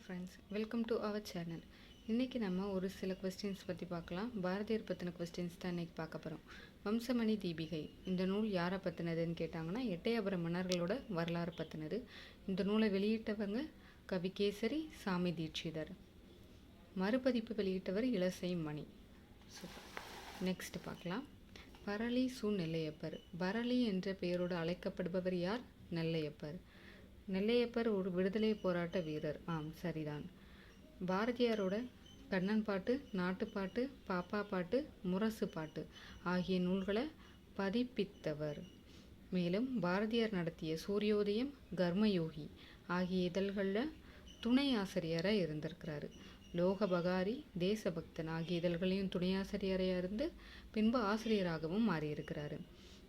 Friends, welcome to our channel. இன்றைக்கி நம்ம ஒரு சில கொஸ்டின்ஸ் பற்றி பார்க்கலாம். பாரதியார் பற்றின கொஸ்டின்ஸ் தான் இன்றைக்கி பார்க்க போகிறோம். வம்சமணி தீபிகை இந்த நூல் யாரை பற்றினதுன்னு கேட்டாங்கன்னா, எட்டயபுர மன்னர்களோட வரலாறு பற்றினது. இந்த நூலை வெளியிட்டவங்க கவிகேசரி சாமி தீட்சிதர். மறுபதிப்பு வெளியிட்டவர் இளசை மணி. சூப்பர். நெக்ஸ்ட் பார்க்கலாம். பரளி சு நெல்லையப்பர். பரளி என்ற பெயரோடு அழைக்கப்படுபவர் யார்? நெல்லையப்பர். நெல்லையப்பர் ஒரு விடுதலை போராட்ட வீரர். சரிதான். பாரதியாரோட கண்ணன் பாட்டு, நாட்டுப்பாட்டு, பாப்பா பாட்டு, முரசு பாட்டு ஆகிய நூல்களை பதிப்பித்தவர். மேலும் பாரதியார் நடத்திய சூரியோதயம், கர்மயோகி ஆகிய இதழ்களில் துணை ஆசிரியராக இருந்திருக்கிறாரு. லோகபகாரி, தேசபக்தன் ஆகிய இதழ்களையும் துணை ஆசிரியராக இருந்து பின்பு ஆசிரியராகவும் மாறியிருக்கிறாரு.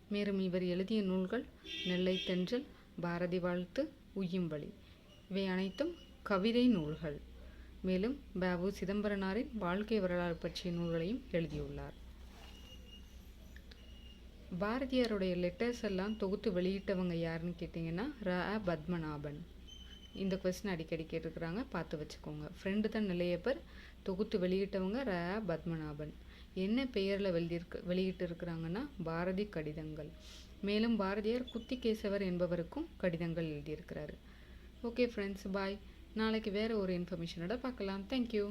மேலும் இவர் எழுதிய நூல்கள் நெல்லை தென்றல், பாரதி வாழ்த்து, உய்யும்பலி இவை அனைத்தும் கவிதை நூல்கள். மேலும் ப.உ. சிதம்பரனாரின் வாழ்க்கை வரலாறு பற்றிய நூல்களையும் எழுதியுள்ளார். பாரதியாருடைய லெட்டர்ஸ் எல்லாம் தொகுத்து வெளியிட்டவங்க யாருன்னு கேட்டிங்கன்னா ர. பத்மநாபன். இந்த கொஸ்டின் அடிக்கடி கேட்டிருக்கிறாங்க, பார்த்து வச்சுக்கோங்க. ஃப்ரெண்டு தான் நெல்லையப்பர். தொகுத்து வெளியிட்டவங்க ர. பத்மநாபன். என்ன பெயரில் வெளியிட்டு இருக்கிறாங்கன்னா பாரதி கடிதங்கள். மேலும் பாரதியார் குத்திகேசவர் என்பவருக்கும் கடிதங்கள் எழுதியிருக்கிறாரு. ஓகே ஃப்ரெண்ட்ஸ், பாய். நாளைக்கு வேறு ஒரு இன்ஃபர்மேஷனோட பார்க்கலாம். தேங்க்யூ.